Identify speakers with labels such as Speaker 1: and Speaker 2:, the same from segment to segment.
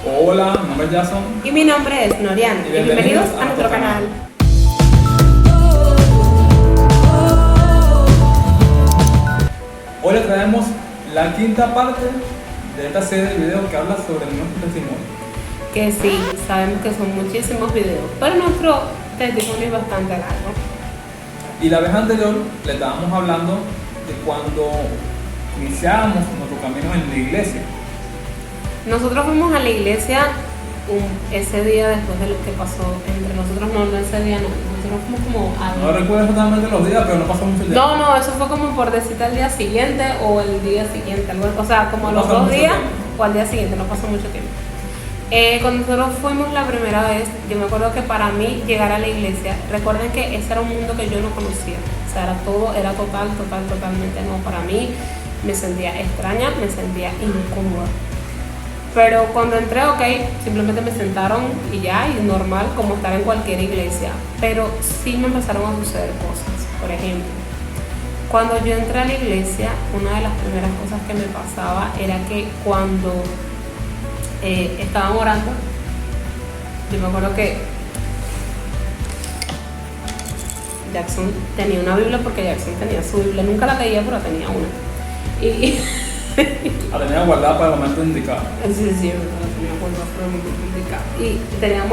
Speaker 1: Hola, mi nombre es Jason.
Speaker 2: Y mi nombre es Norian. Y bienvenidos a nuestro canal.
Speaker 1: Hoy les traemos la quinta parte de esta serie de videos que habla sobre nuestro testimonio.
Speaker 2: Que sí, sabemos que son muchísimos videos, pero nuestro testimonio es bastante largo.
Speaker 1: Y la vez anterior le estábamos hablando de cuando iniciábamos nuestro camino en la iglesia.
Speaker 2: Nosotros fuimos a la iglesia ese día después de lo que pasó entre nosotros, no ese día no, nosotros fuimos como a...
Speaker 1: No recuerdo exactamente los días, pero no pasó mucho tiempo.
Speaker 2: No, eso fue como por decirte al día siguiente o el día siguiente, o sea, como
Speaker 1: No
Speaker 2: los
Speaker 1: pasó
Speaker 2: 2
Speaker 1: mucho
Speaker 2: días
Speaker 1: tiempo.
Speaker 2: o al día siguiente, no pasó mucho tiempo. Cuando nosotros fuimos la primera vez, yo me acuerdo que para mí llegar a la iglesia, recuerden que ese era un mundo que yo no conocía, o sea, era totalmente nuevo para mí, me sentía extraña, me sentía incómoda. Pero cuando entré, ok, simplemente me sentaron y ya, y normal, como estar en cualquier iglesia. Pero sí me empezaron a suceder cosas. Por ejemplo, cuando yo entré a la iglesia, una de las primeras cosas que me pasaba era que cuando estaban orando, yo me acuerdo que Jackson tenía una Biblia, porque Jackson tenía su Biblia, nunca la leía, pero tenía una. Y
Speaker 1: La tenía guardada para el momento indicado.
Speaker 2: Sí, la tenía guardada para el momento indicado. Y teníamos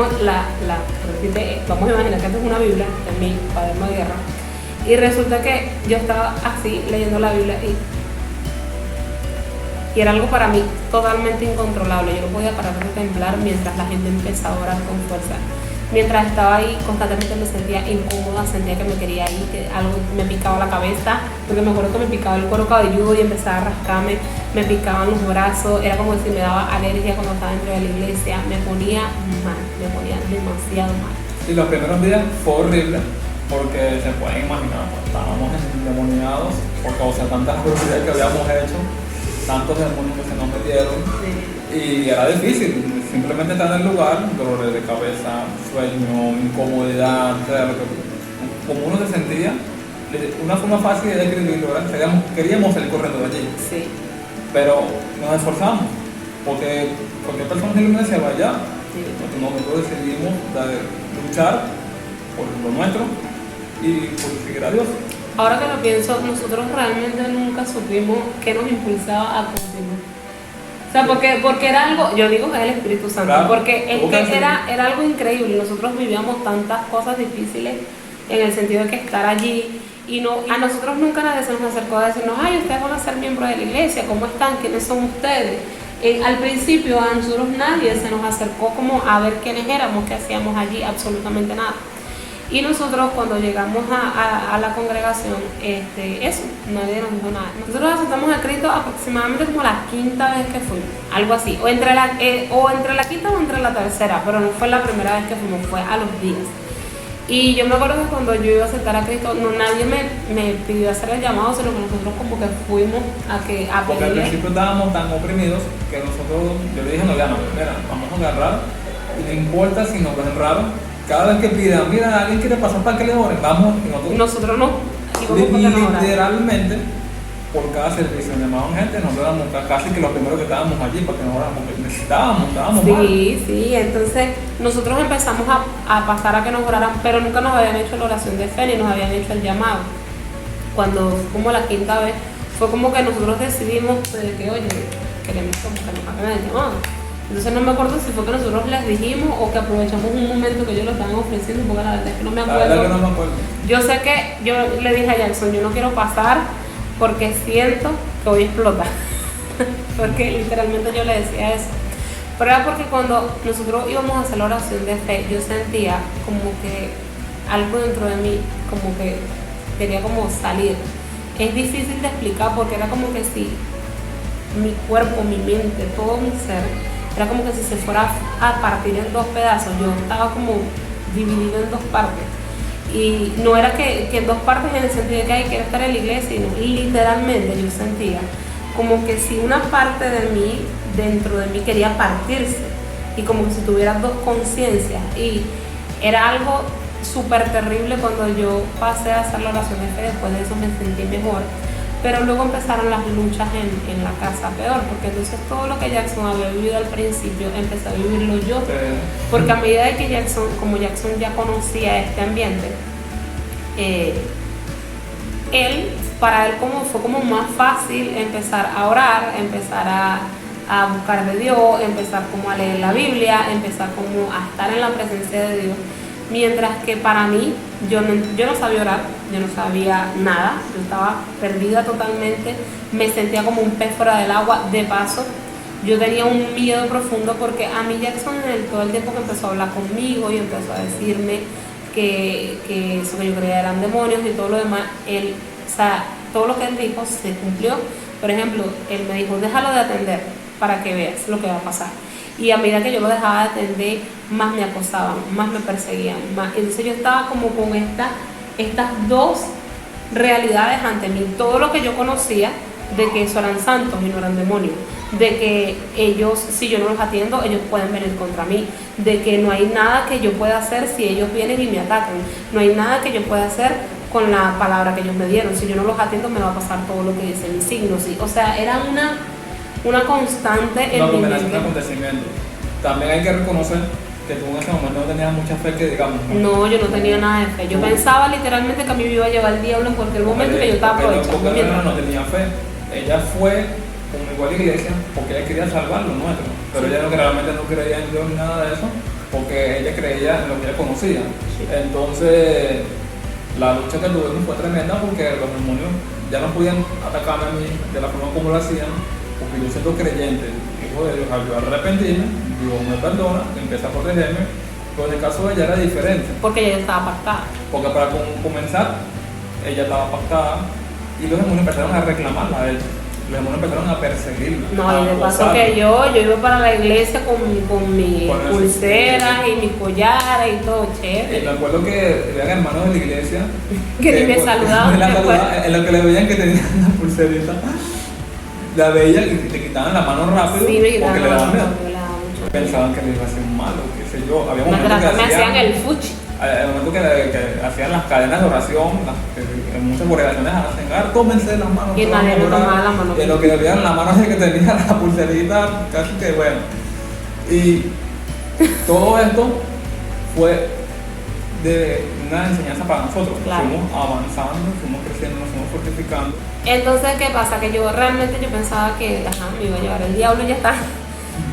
Speaker 2: vamos a imaginar que esto es una Biblia de mi cuaderno de guerra. Y resulta que yo estaba así leyendo la Biblia y era algo para mí totalmente incontrolable. Yo no podía parar de temblar mientras la gente empezaba a orar con fuerza. Mientras estaba ahí, constantemente me sentía incómoda, sentía que me quería ir, que algo me picaba la cabeza, porque me acuerdo que me picaba el cuero cabelludo y empezaba a rascarme, me picaban los brazos, era como si me daba alergia cuando estaba dentro de la iglesia, me ponía mal, me ponía demasiado mal.
Speaker 1: Y los primeros días fue horrible, porque se pueden imaginar, pues, estábamos endemoniados por causa de tantas atrocidades que habíamos hecho, tantos demonios que se nos metieron, y era difícil. Simplemente estar en el lugar, dolores de cabeza, sueño, incomodidad, o sea, como uno se sentía, una forma fácil de describirlo, ¿verdad? Queríamos salir corriendo de allí,
Speaker 2: Sí.
Speaker 1: pero nos esforzamos, porque cualquier persona en la iglesia va allá,
Speaker 2: Sí.
Speaker 1: porque nosotros decidimos luchar por lo nuestro y por seguir a Dios.
Speaker 2: Ahora que lo pienso, nosotros realmente nunca supimos qué nos impulsaba a continuar. O sea, porque era algo, yo digo que es el Espíritu Santo,
Speaker 1: Claro,
Speaker 2: porque es que
Speaker 1: era
Speaker 2: era algo increíble. Nosotros vivíamos tantas cosas difíciles en el sentido de que estar allí y a nosotros nunca nadie se nos acercó a decirnos, ay, ustedes van a ser miembros de la iglesia, ¿cómo están? ¿Quiénes son ustedes? Al principio a nosotros nadie se nos acercó como a ver quiénes éramos, qué hacíamos allí, absolutamente nada. Y nosotros cuando llegamos a la congregación, eso, nadie nos dijo nada. Nosotros aceptamos a Cristo aproximadamente como la quinta vez que fuimos, algo así, o entre la quinta o entre la tercera, pero no fue la primera vez que fuimos, fue a los días. Y yo me acuerdo que cuando yo iba a aceptar a Cristo, nadie me pidió hacer el llamado, sino que nosotros como que fuimos a
Speaker 1: Porque al
Speaker 2: pedirle.
Speaker 1: principio estábamos tan oprimidos que yo le dije, no, ya no, mira, vamos a agarrar, y no importa si nos ven raros, cada vez que pidan, mira, alguien quiere pasar para que le oren, vamos, y
Speaker 2: Nosotros no íbamos porque nos oraban.
Speaker 1: literalmente, por cada servicio llamaban gente, nosotros éramos casi que los primeros que estábamos allí para que nos oraran, porque estábamos mal.
Speaker 2: Sí, entonces nosotros empezamos a pasar a que nos oraran, pero nunca nos habían hecho la oración de fe ni nos habían hecho el llamado. Cuando fue como la quinta vez, fue como que nosotros decidimos que, oye, queremos como que nos hagan el llamado. Entonces no me acuerdo si fue que nosotros les dijimos o que aprovechamos un momento que ellos lo estaban ofreciendo, porque la verdad es que no me acuerdo.
Speaker 1: La verdad que no me acuerdo.
Speaker 2: Yo sé que yo le dije a Jackson, yo no quiero pasar porque siento que voy a explotar. Porque literalmente yo le decía eso. Pero era porque cuando nosotros íbamos a hacer la oración de fe, yo sentía como que algo dentro de mí, como que quería como salir. Es difícil de explicar porque era como que si mi cuerpo, mi mente, todo mi ser, era como que si se fuera a partir en 2 pedazos. Yo estaba como dividido en 2 partes. Y no era que en 2 partes en el sentido de que quiero estar en la iglesia, sino literalmente yo sentía como que si una parte de mí, dentro de mí, quería partirse. Y como si tuviera 2 conciencias. Y era algo súper terrible cuando yo pasé a hacer la oración de fe. Después de eso me sentí mejor. pero luego empezaron las luchas en la casa peor, porque entonces todo lo que Jackson había vivido al principio empecé a vivirlo yo, porque a medida de que Jackson ya conocía este ambiente, para él fue como más fácil empezar a orar, empezar a buscar de Dios, empezar como a leer la Biblia, empezar como a estar en la presencia de Dios. Mientras que para mí, yo no sabía orar, yo no sabía nada, yo estaba perdida totalmente, me sentía como un pez fuera del agua. De paso, yo tenía un miedo profundo porque a mí Jackson todo el tiempo que empezó a hablar conmigo y empezó a decirme que eso que yo creía eran demonios y todo lo demás, todo lo que él dijo se cumplió. Por ejemplo, él me dijo, déjalo de atender para que veas lo que va a pasar. Y a medida que yo lo dejaba de atender, más me acosaban, más me perseguían, más. Entonces yo estaba como con estas dos realidades ante mí. Todo lo que yo conocía de que eso eran santos y no eran demonios, de que ellos, si yo no los atiendo, ellos pueden venir contra mí, de que no hay nada que yo pueda hacer si ellos vienen y me atacan, no hay nada que yo pueda hacer con la palabra que ellos me dieron, si yo no los atiendo me va a pasar todo lo que dice mi signo, ¿sí? O sea, era una constante en mi mente.
Speaker 1: Un acontecimiento. También hay que reconocer que tú en ese momento no tenías mucha fe, que digamos.
Speaker 2: No, yo no tenía nada de fe. Yo pensaba literalmente que a mí me iba a llevar el diablo en cualquier momento, que yo estaba aprovechando.
Speaker 1: Porque no tenía fe. Ella fue como igual a la iglesia porque ella quería salvar lo nuestro, pero ella realmente no creía en Dios ni nada de eso, porque ella creía en lo que ella conocía. Sí. Entonces, la lucha que tuvimos fue tremenda porque los demonios ya no podían atacarme a mí de la forma como lo hacían, porque yo siendo creyente, hijo de Dios, al yo arrepentirme, Dios me perdona, empieza a protegerme, pero en el caso de ella era diferente.
Speaker 2: Porque ella estaba pactada.
Speaker 1: Porque para comenzar, ella estaba pactada y los demonios empezaron a reclamarla a ella. Los demonios empezaron a perseguirla.
Speaker 2: No, y de paso que yo iba para la iglesia con mis pulseras y mis collares y todo chévere.
Speaker 1: Y me acuerdo que había hermanos de la iglesia
Speaker 2: que ni me saludaban.
Speaker 1: En lo que le veían que tenían la pulserita, la veían y te quitaban la mano rápido.
Speaker 2: Sí, me quitaban
Speaker 1: porque
Speaker 2: la mano
Speaker 1: rápido. Pensaban que les iba a hacer un malo, qué sé yo. Había momentos que
Speaker 2: me hacían el fuchi.
Speaker 1: El momento que hacían las cadenas de oración, en muchas congregaciones hacen, tómense las manos.
Speaker 2: Y nadie me tomaba la mano.
Speaker 1: Y en lo que le veían la mano así que tenía la pulserita, casi que bueno. Y todo esto fue de una enseñanza para nosotros.
Speaker 2: Claro.
Speaker 1: Fuimos avanzando, fuimos creciendo, nos fuimos fortificando.
Speaker 2: Entonces, ¿qué pasa? Que yo realmente pensaba que me iba a llevar el diablo y ya está.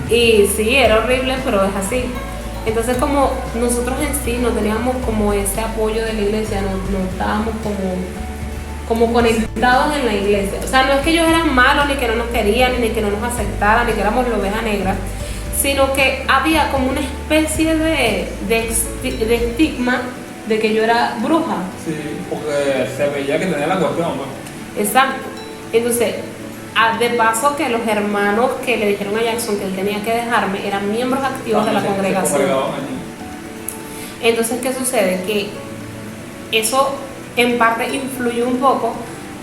Speaker 2: Y sí, era horrible, pero es así. Entonces, como nosotros en sí no teníamos como ese apoyo de la iglesia, no estábamos como conectados en la iglesia. O sea, no es que ellos eran malos, ni que no nos querían, ni que no nos aceptaran, ni que éramos la oveja negra, sino que había como una especie de estigma de que yo era bruja.
Speaker 1: Sí, porque se veía que tenía la cuestión, pues.
Speaker 2: Exacto. Entonces, de paso que los hermanos que le dijeron a Jackson que él tenía que dejarme eran miembros activos de la congregación. Entonces, ¿qué sucede? Que eso en parte influyó un poco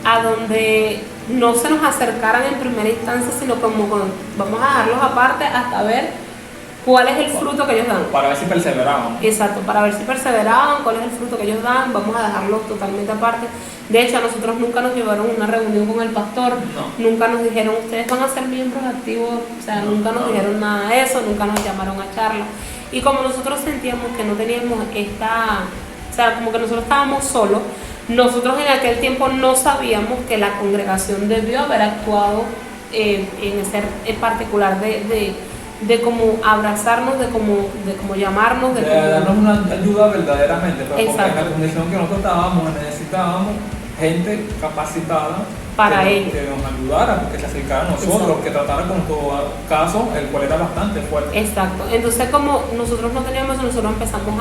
Speaker 2: a donde no se nos acercaran en primera instancia, sino como vamos a dejarlos aparte hasta ver cuál es el fruto que ellos dan.
Speaker 1: Para ver si perseveraban.
Speaker 2: Exacto, para ver si perseveraban, cuál es el fruto que ellos dan, vamos a dejarlos totalmente aparte. De hecho, a nosotros nunca nos llevaron a una reunión con el pastor, nunca nos dijeron, ustedes van a ser miembros activos, o sea, nunca nos dijeron nada de eso, nunca nos llamaron a charla. Y como nosotros sentíamos que no teníamos o sea, como que nosotros estábamos solos, nosotros en aquel tiempo no sabíamos que la congregación debió haber actuado en ese particular de como abrazarnos, de como llamarnos, de
Speaker 1: darnos una ayuda verdaderamente, porque en la condición que nosotros estábamos necesitábamos gente capacitada
Speaker 2: para ello,
Speaker 1: que nos ayudara, que se acercara a nosotros. Exacto. Que tratara con todo caso, el cual era bastante fuerte.
Speaker 2: Exacto. Entonces, como nosotros no teníamos eso, nosotros empezamos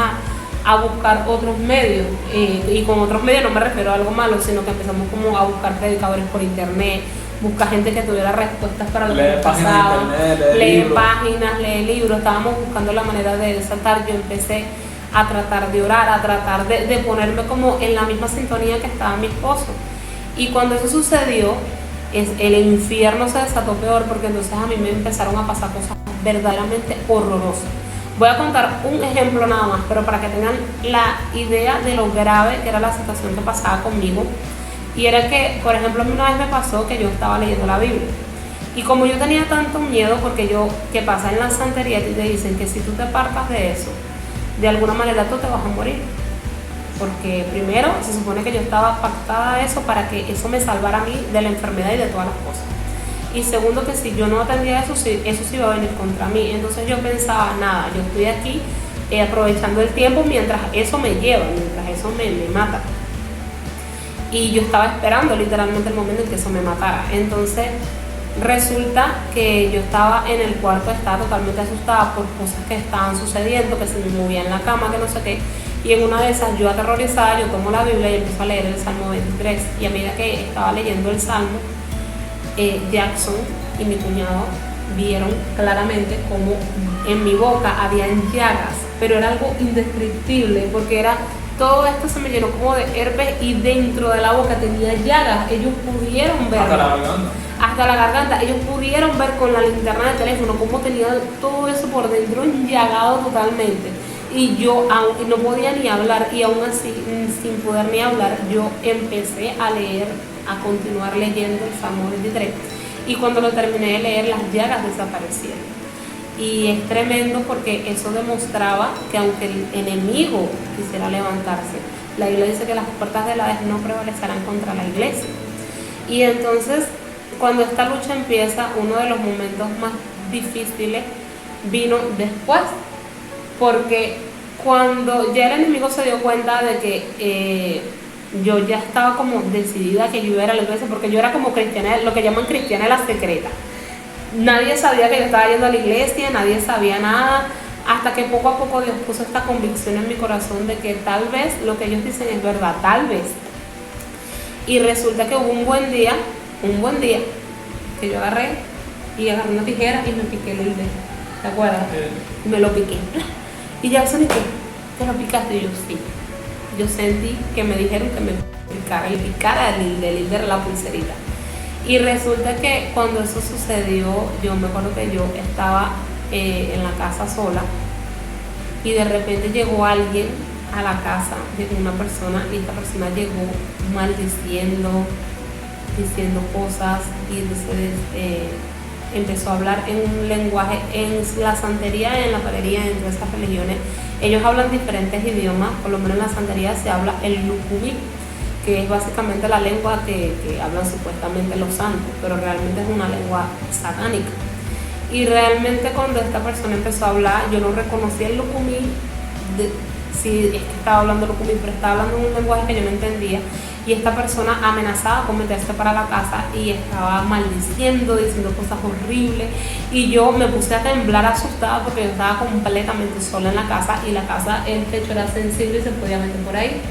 Speaker 2: a buscar otros medios, y con otros medios no me refiero a algo malo, sino que empezamos como a buscar predicadores por internet, buscar gente que tuviera respuestas para lo que nos pasaba, leer páginas, leer libros. Estábamos buscando la manera de desatar. Yo empecé a tratar de orar, a tratar de ponerme como en la misma sintonía que estaba mi esposo. Y cuando eso sucedió, el infierno se desató peor, porque entonces a mí me empezaron a pasar cosas verdaderamente horrorosas. Voy a contar un ejemplo nada más, pero para que tengan la idea de lo grave que era la situación que pasaba conmigo. Y era que, por ejemplo, a mí una vez me pasó que yo estaba leyendo la Biblia. Y como yo tenía tanto miedo, porque ¿qué pasa? En la santería te dicen que si tú te apartas de eso, de alguna manera tú te vas a morir. Porque primero se supone que yo estaba pactada a eso para que eso me salvara a mí de la enfermedad y de todas las cosas. Y segundo, que si yo no atendía eso sí iba a venir contra mí. Entonces yo pensaba, nada, yo estoy aquí aprovechando el tiempo mientras eso me lleva, mientras eso me mata. Y yo estaba esperando literalmente el momento en que eso me matara. Entonces resulta que yo estaba en el cuarto, estaba totalmente asustada por cosas que estaban sucediendo, que se me movía en la cama, que no sé qué. Y en una de esas, yo aterrorizada, yo tomo la Biblia y empiezo a leer el Salmo 23. Y a medida que estaba leyendo el Salmo, Jackson y mi cuñado vieron claramente como en mi boca habían llagas, pero era algo indescriptible, porque todo esto se me llenó como de herpes y dentro de la boca tenía llagas. Ellos pudieron ver hasta la garganta, ellos pudieron ver con la linterna del teléfono cómo tenía todo eso por dentro enllagado totalmente. Y yo no podía ni hablar, y aún así, sin poder ni hablar, yo empecé a leer, a continuar leyendo el Salmo 23. Y cuando lo terminé de leer, las llagas desaparecieron. Y es tremendo, porque eso demostraba que aunque el enemigo quisiera levantarse, la Biblia dice que las puertas del Hades no prevalecerán contra la iglesia. Y entonces, cuando esta lucha empieza, uno de los momentos más difíciles vino después, porque cuando ya el enemigo se dio cuenta de que yo ya estaba como decidida que yo iba a ir a la iglesia, porque yo era como cristiana, lo que llaman cristiana la secreta. Nadie sabía que yo estaba yendo a la iglesia, nadie sabía nada, hasta que poco a poco Dios puso esta convicción en mi corazón de que tal vez lo que ellos dicen es verdad, tal vez. Y resulta que hubo un buen día, que yo agarré una tijera y me piqué el dedo, ¿te acuerdas? Y me lo piqué. Y ya ¿qué? ¿Te lo picaste? Y yo, sí. Yo sentí que me dijeron que me picara el de la pulserita. Y resulta que cuando eso sucedió, yo me acuerdo que yo estaba en la casa sola, y de repente llegó alguien a la casa, llegó una persona, y esta persona llegó maldiciendo, diciendo cosas, y entonces empezó a hablar en un lenguaje, en la santería, en la palería, en todas estas religiones, ellos hablan diferentes idiomas. Por lo menos en la santería se habla el lucubí, que es básicamente la lengua que hablan supuestamente los santos, pero realmente es una lengua satánica. Y realmente cuando esta persona empezó a hablar, yo no reconocí el lucubí, si es que estaba hablando lucubí, pero estaba hablando en un lenguaje que yo no entendía. Y esta persona amenazaba con meterse para la casa y estaba maldiciendo, diciendo cosas horribles. Y yo me puse a temblar asustada, porque yo estaba completamente sola en la casa, y la casa, el techo era sensible y se podía meter por ahí.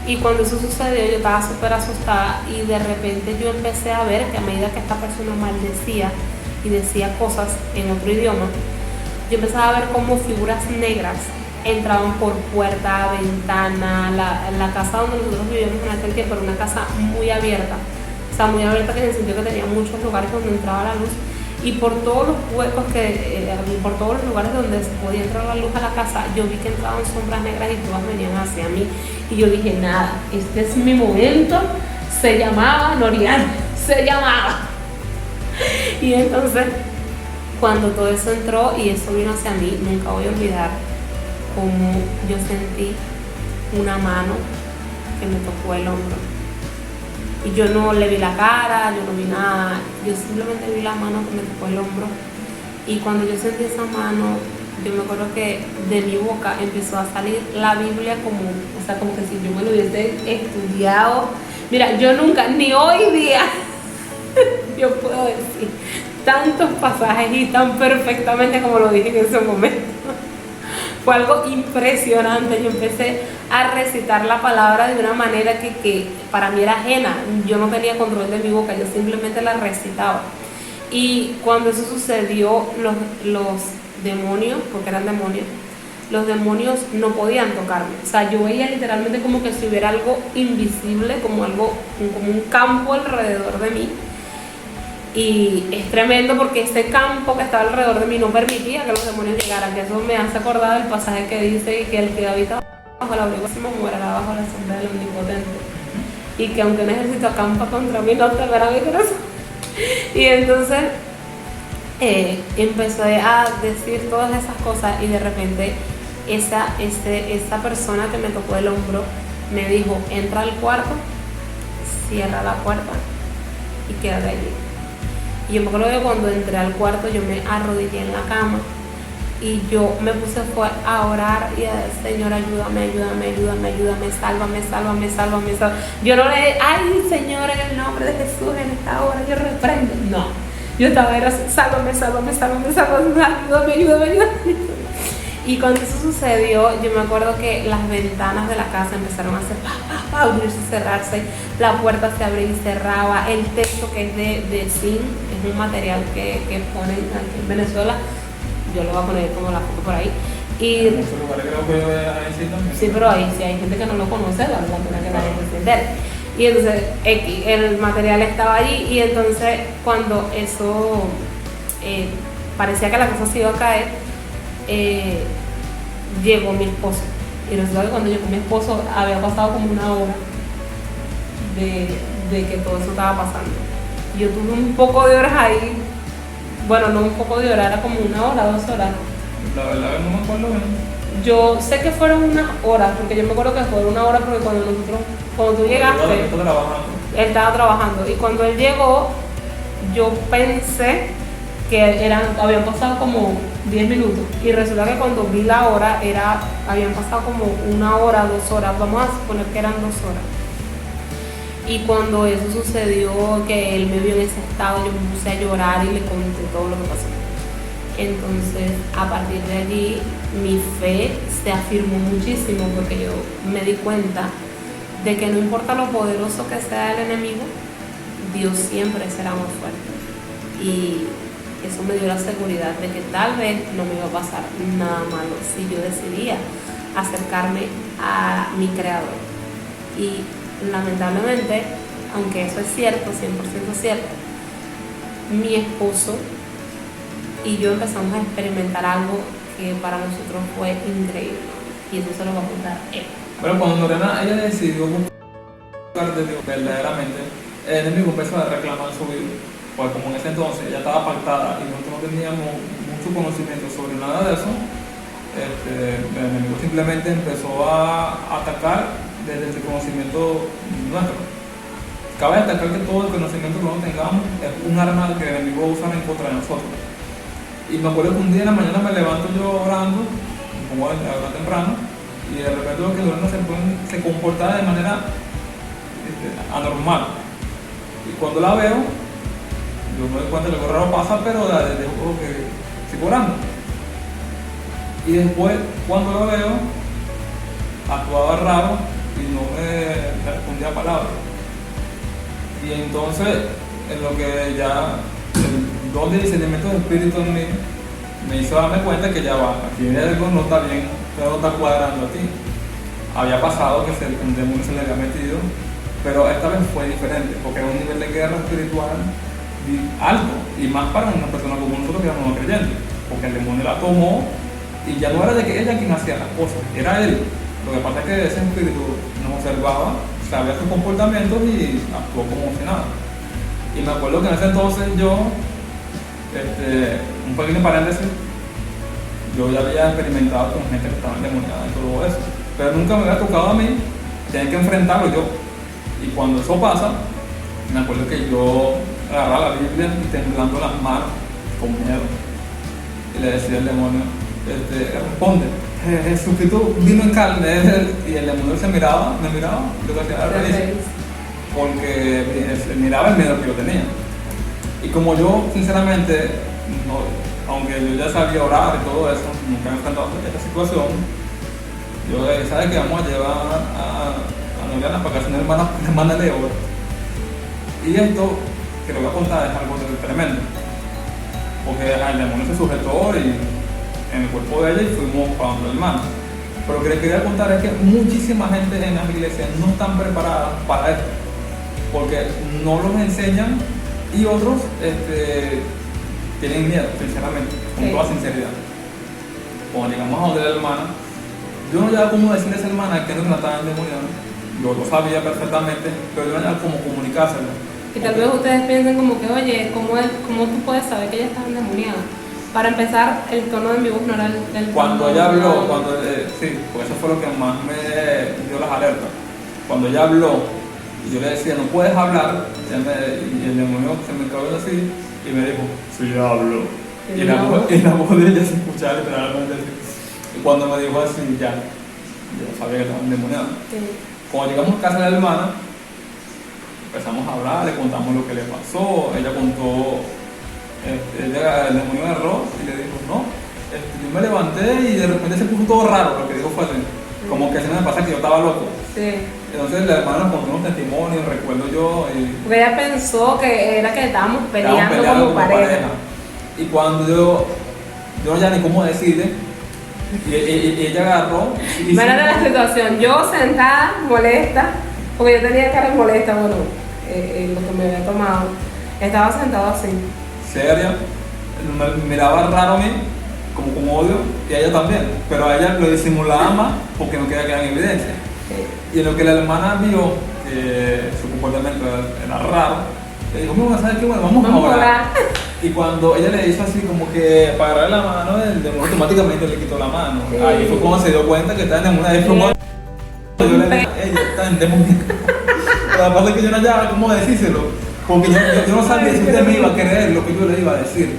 Speaker 2: Y cuando eso sucedió, yo estaba súper asustada, y de repente yo empecé a ver que a medida que esta persona maldecía y decía cosas en otro idioma, yo empezaba a ver como figuras negras entraban por puerta, ventana. La casa donde nosotros vivíamos en aquel tiempo era una casa muy abierta, o sea, muy abierta, que en el sentido que tenía muchos lugares donde entraba la luz, y por todos los huecos por todos los lugares donde se podía entrar la luz a la casa, yo vi que entraban sombras negras y todas venían hacia mí. Y yo dije, nada, este es mi momento. Se llamaba Noriana, se llamaba. Y entonces, cuando todo eso entró y eso vino hacia mí, nunca voy a olvidar como yo sentí una mano que me tocó el hombro. Y yo no le vi la cara, yo no vi nada, yo simplemente vi la mano que me tocó el hombro. Y cuando yo sentí esa mano, yo me acuerdo que de mi boca empezó a salir la Biblia como que si yo me lo hubiese estudiado. Mira, yo nunca, ni hoy día, yo puedo decir tantos pasajes y tan perfectamente como lo dije en ese momento. Fue algo impresionante. Yo empecé a recitar la palabra de una manera que para mí era ajena. Yo no tenía control de mi boca, yo simplemente la recitaba. Y cuando eso sucedió, los demonios, porque eran demonios, los demonios no podían tocarme. O sea, yo veía literalmente como que si hubiera algo invisible, como un campo alrededor de mí. Y es tremendo, porque ese campo que estaba alrededor de mí no permitía que los demonios llegaran. Que eso me hace acordar del pasaje que dice que el que habita bajo la abrigo máximo morará bajo la sombra del Omnipotente. y que aunque un ejército acampa contra mí, no temerá mi corazón. Y entonces empecé a decir todas esas cosas y de repente esa persona que me tocó el hombro me dijo, entra al cuarto, cierra la puerta y quédate allí. Y yo me acuerdo que cuando entré al cuarto yo me arrodillé en la cama y yo me puse a orar y a decir, Señor, ayúdame, sálvame. Yo no le, ay Señor, en el nombre de Jesús, en esta hora yo reprendo. No, yo estaba era, sálvame, ayúdame. Y cuando eso sucedió, yo me acuerdo que las ventanas de la casa empezaron a hacer abrirse y cerrarse, la puerta se abría y cerraba, el techo que es de zinc, es un material que ponen aquí en Venezuela, yo lo voy a poner como la foto por ahí. Y
Speaker 1: en muchos lugares creo que ahí sí también.
Speaker 2: Sí, pero ahí sí hay gente que no lo conoce, la pena que la gente se entere. Y entonces el material estaba allí y entonces cuando eso parecía que la cosa se iba a caer, llegó mi esposo. Y resulta que cuando llegó mi esposo había pasado como una hora de que todo eso estaba pasando. Y yo tuve un poco de horas ahí, bueno, no un poco de horas, era como 1 hora, 2 horas.
Speaker 1: La verdad no me acuerdo bien.
Speaker 2: Yo sé que fueron unas horas, porque yo me acuerdo que fue 1 hora porque cuando tú llegaste, él estaba trabajando. Y cuando él llegó, yo pensé que habían pasado como 10 minutos. Y resulta que cuando vi la hora, habían pasado como 1 hora, 2 horas. Vamos a suponer que eran 2 horas. Y cuando eso sucedió, que él me vio en ese estado, yo me puse a llorar y le conté todo lo que pasó. Entonces, a partir de allí, mi fe se afirmó muchísimo porque yo me di cuenta de que no importa lo poderoso que sea el enemigo, Dios siempre será más fuerte. Y eso me dio la seguridad de que tal vez no me iba a pasar nada malo si yo decidía acercarme a mi Creador. Y lamentablemente, aunque eso es cierto, 100% cierto, mi esposo y yo empezamos a experimentar algo que para nosotros fue increíble. Y eso se lo va a contar él.
Speaker 1: Bueno, cuando Lorena ella decidió buscar de Dios verdaderamente, el enemigo empezó a reclamar su vida. Pues como en ese entonces ella estaba pactada y nosotros no teníamos mucho conocimiento sobre nada de eso, el enemigo simplemente empezó a atacar desde el conocimiento nuestro. Cabe destacar que todo el conocimiento que nosotros tengamos es un arma que el enemigo usa en contra de nosotros. Y me acuerdo que un día en la mañana me levanto yo orando, como a la hora temprano, y de repente veo que Lorena se comportaba de manera anormal. Y cuando la veo, yo me doy cuenta de que algo raro pasa, pero desde luego que sigo orando. Y después, cuando lo veo, actuaba raro y no me respondía palabras. Y entonces, en lo que ya el don de discernimiento del espíritu en mí me hizo darme cuenta que ya va, aquí algo no está bien, no está cuadrando a ti. Había pasado que un demonio se le había metido, pero esta vez fue diferente, porque era un nivel de guerra espiritual alto, y más para una persona como nosotros que éramos no creyentes, porque el demonio la tomó y ya no era de que ella quien hacía las cosas, era él. Lo que pasa es que ese espíritu nos observaba, sabía sus comportamientos y actuó como si nada. Y me acuerdo que en ese entonces yo, un pequeño paréntesis, yo ya había experimentado con gente que estaba endemoniada y todo eso, pero nunca me había tocado a mí tener que enfrentarlo yo. Y cuando eso pasa, me acuerdo que yo agarraba la Biblia y temblando las manos con miedo y le decía al demonio, responde, Jesucristo vino en carne. Y el demonio me miraba, lo que hacía era reírse, porque miraba el miedo que yo tenía. Y como yo sinceramente, aunque yo ya sabía orar y todo eso, nunca me he enfrentado a esta situación, yo sabes que vamos a llevar a Noriana para que sea una hermana de oro. Y esto que lo voy a contar es algo tremendo, porque el demonio se sujetó en el cuerpo de ella y fuimos para donde la hermana. Pero lo que les quería contar es que muchísima gente en las iglesias no están preparadas para esto, porque no los enseñan y otros tienen miedo, sinceramente, con toda sinceridad. Cuando llegamos a donde la hermana, yo no sabía cómo decirle a esa hermana que no la estaban endemoniando, yo lo sabía perfectamente, pero yo no sabía cómo comunicárselo.
Speaker 2: Y tal vez ustedes piensen como que, oye, ¿cómo tú puedes saber que ella está endemoniada? Para empezar, el tono de mi voz no era el
Speaker 1: Cuando
Speaker 2: tono
Speaker 1: ella habló,
Speaker 2: normal.
Speaker 1: sí, porque eso fue lo que más me dio las alertas. Cuando ella habló, y yo le decía, no puedes hablar, y el demonio se me quedó así, y me dijo, sí, hablo. Y la voz de ella se escuchaba literalmente así. Y cuando me dijo así, ya sabía que estaba endemoniada.
Speaker 2: Sí.
Speaker 1: Cuando llegamos a casa de la hermana, empezamos a hablar, le contamos lo que le pasó, ella contó, el demonio agarró y le dijo, no, yo me levanté y de repente se puso todo raro, lo que dijo fue así, como que se me pasa que yo estaba loco.
Speaker 2: Sí.
Speaker 1: Entonces la hermana nos contó unos testimonios, recuerdo yo, y
Speaker 2: Porque ella pensó que era que estábamos peleando como pareja.
Speaker 1: Y cuando yo no sabía ni cómo decirle, y ella agarró y
Speaker 2: Mira la situación, yo sentada, molesta, porque yo tenía cara molesta, bueno, lo que me había tomado, estaba sentado así.
Speaker 1: seria, me miraba raro a mí, como con odio, y a ella también, pero a ella lo disimulaba más porque no quería quedar en evidencia. Y en lo que la hermana vio que su comportamiento era raro, le dijo, mira, ¿sabes qué? Bueno, vamos a orar. Y cuando ella le hizo así como que para agarrar la mano, el demonio automáticamente le quitó la mano.
Speaker 2: Sí.
Speaker 1: Ahí fue cuando se dio cuenta que estaba en una deformación. Yo le dije, ella está endemoniada. Lo que pasa es que yo no sabía cómo decírselo, porque yo no sabía si usted me iba a creer lo que yo le iba a decir.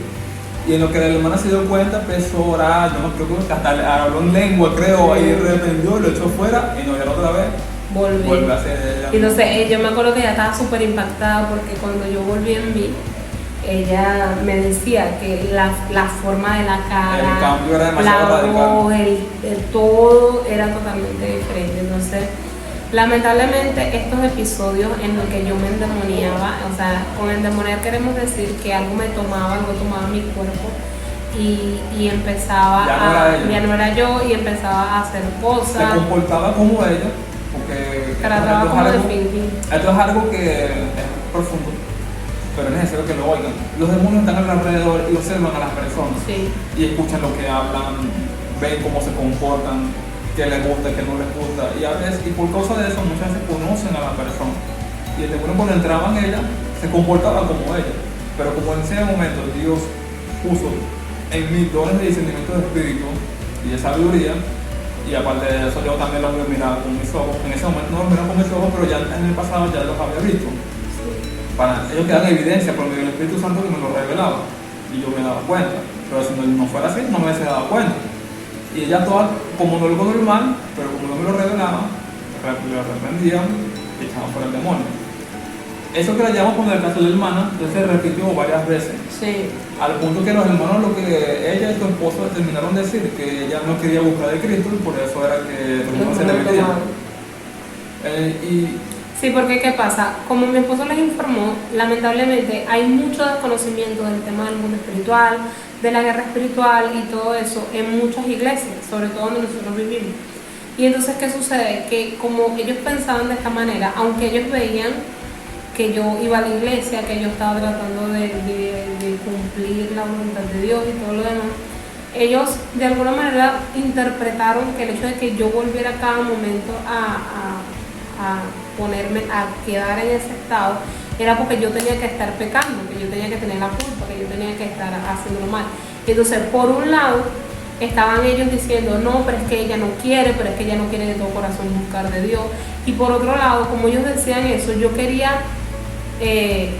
Speaker 1: Y en lo que la hermana se dio cuenta, empezó a orar, yo no creo que hasta habló en lengua, creo, ahí reprendió, lo echó fuera y no, ya la otra vez volvió a ser ella.
Speaker 2: Y entonces yo me acuerdo que ella estaba súper impactada porque cuando yo volví en mí, ella me decía que la forma de la cara,
Speaker 1: el cambio era demasiado
Speaker 2: la
Speaker 1: radical.
Speaker 2: voz, el todo era totalmente diferente. Entonces, lamentablemente estos episodios en los que yo me endemoniaba, o sea, con endemoniar queremos decir que algo me tomaba, algo tomaba mi cuerpo y empezaba ya no era yo y empezaba a hacer cosas.
Speaker 1: Se comportaba como ella, porque
Speaker 2: Trataba como de fingir.
Speaker 1: esto es algo que es profundo, pero es necesario que lo oigan. Los demonios están alrededor y observan a las personas,
Speaker 2: Sí.
Speaker 1: y escuchan lo que hablan, ven cómo se comportan, qué les gusta, qué no les gusta, y a veces, y por causa de eso muchas veces conocen a la persona, y el demonio cuando entraba en ella se comportaba como ella, pero como en ese momento Dios puso en mí dones de discernimiento de espíritu y de sabiduría, y aparte de eso yo también los miraba con mis ojos. En ese momento no los miraba con mis ojos, pero ya en el pasado ya los había visto. Para ellos quedan en evidencia por medio del Espíritu Santo que me lo revelaba y yo me daba cuenta, pero si no fuera así no me hubiese dado cuenta. Y ella toda como no algo normal, pero como no me lo revelaba, le reprendían y echaban fuera el demonio. Eso que la llamamos con el caso de la hermana, entonces se repitió varias veces.
Speaker 2: Sí.
Speaker 1: Al punto que los hermanos, lo que ella y su esposo terminaron de decir, que ella no quería buscar de Cristo y por eso era que los demonios se le metían.
Speaker 2: Sí, porque ¿qué pasa? Como mi esposo les informó, lamentablemente hay mucho desconocimiento del tema del mundo espiritual, de la guerra espiritual y todo eso en muchas iglesias, sobre todo donde nosotros vivimos. Y entonces, ¿qué sucede? Que como ellos pensaban de esta manera, aunque ellos veían que yo iba a la iglesia, que yo estaba tratando de cumplir la voluntad de Dios y todo lo demás, ellos de alguna manera interpretaron que el hecho de que yo volviera cada momento a ponerme, a quedar en ese estado, era porque yo tenía que estar pecando, que yo tenía que tener la culpa, que yo tenía que estar haciéndolo mal. Entonces, por un lado, estaban ellos diciendo, no, pero es que ella no quiere, pero es que ella no quiere de todo corazón buscar de Dios. Y por otro lado, como ellos decían eso, yo realmente,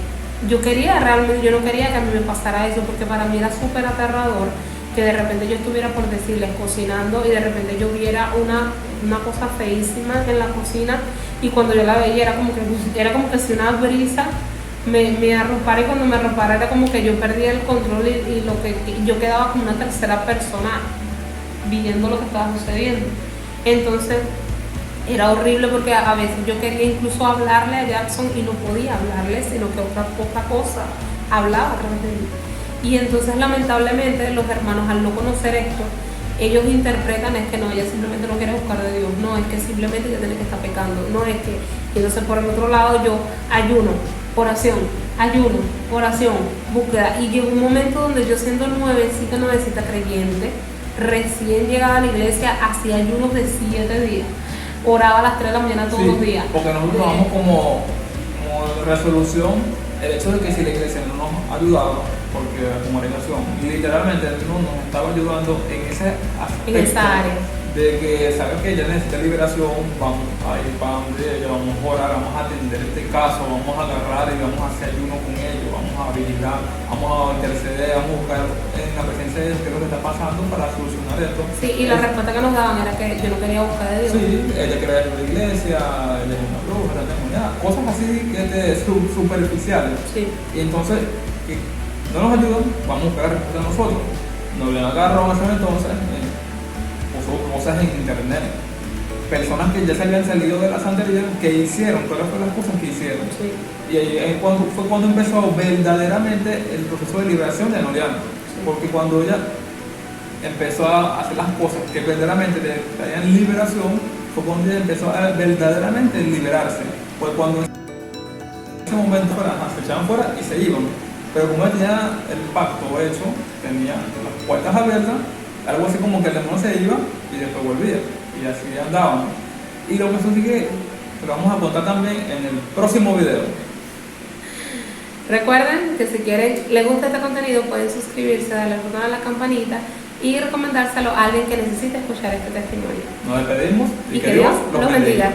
Speaker 2: yo no quería que a mí me pasara eso, porque para mí era súper aterrador que de repente yo estuviera, por decirles, cocinando y de repente yo viera una cosa feísima en la cocina, y cuando yo la veía era como que si una brisa me arropara, y cuando me arropara era como que yo perdía el control y yo quedaba como una tercera persona viendo lo que estaba sucediendo. Entonces era horrible porque a veces yo quería incluso hablarle a Jackson y no podía hablarle, sino que otra cosa hablaba a través de mí. Y entonces lamentablemente los hermanos, al no conocer esto, ellos interpretan es que no, ella simplemente no quiere buscar de Dios, no, es que simplemente ella tiene que estar pecando, no es que. Y entonces por el otro lado yo ayuno, oración, búsqueda, y llegó un momento donde yo, siendo nuevecita creyente, recién llegada a la iglesia, hacía ayunos de 7 días, oraba a las 3 de la mañana todos
Speaker 1: Sí,
Speaker 2: los días.
Speaker 1: porque nosotros tomamos como resolución el hecho de que si la iglesia no nos ayudaba, porque como organización, literalmente no nos estaba ayudando en ese aspecto.
Speaker 2: En esa área.
Speaker 1: De que sabes que ella necesita liberación, vamos a ir para donde ella, vamos a orar, vamos a atender este caso, vamos a agarrar y vamos a hacer ayuno con ellos, vamos a vigilar, vamos a interceder, vamos a buscar en la presencia de Dios qué es lo que está pasando para solucionar esto.
Speaker 2: Sí, y la respuesta que nos daban era que yo no quería buscar de Dios.
Speaker 1: Sí, ella quería ir a la iglesia, ella es una bruja, era endemoniada, cosas así que superficiales.
Speaker 2: Sí.
Speaker 1: Y entonces, que no nos ayudan, vamos a buscar respuesta a nosotros. Nos le agarran a hacer entonces. Puso cosas en internet, personas que ya se habían salido de la santería, que hicieron, cuáles fueron las cosas que hicieron.
Speaker 2: Sí.
Speaker 1: Y ahí fue cuando empezó verdaderamente el proceso de liberación de Noriana.
Speaker 2: Sí.
Speaker 1: Porque cuando ella empezó a hacer las cosas que verdaderamente le traían liberación, fue cuando ella empezó a verdaderamente liberarse. Fue cuando en ese momento se echaban fuera y se iban. Pero como ella tenía el pacto hecho, tenía las puertas abiertas, algo así como que el demonio se iba y después volvía. Y así andaban. Y lo que sigue, lo vamos a contar también en el próximo video.
Speaker 2: Recuerden que si quieren, les gusta este contenido, pueden suscribirse, darle al botón a la campanita y recomendárselo a alguien que necesite escuchar este testimonio.
Speaker 1: Nos despedimos
Speaker 2: Y que Dios los bendiga.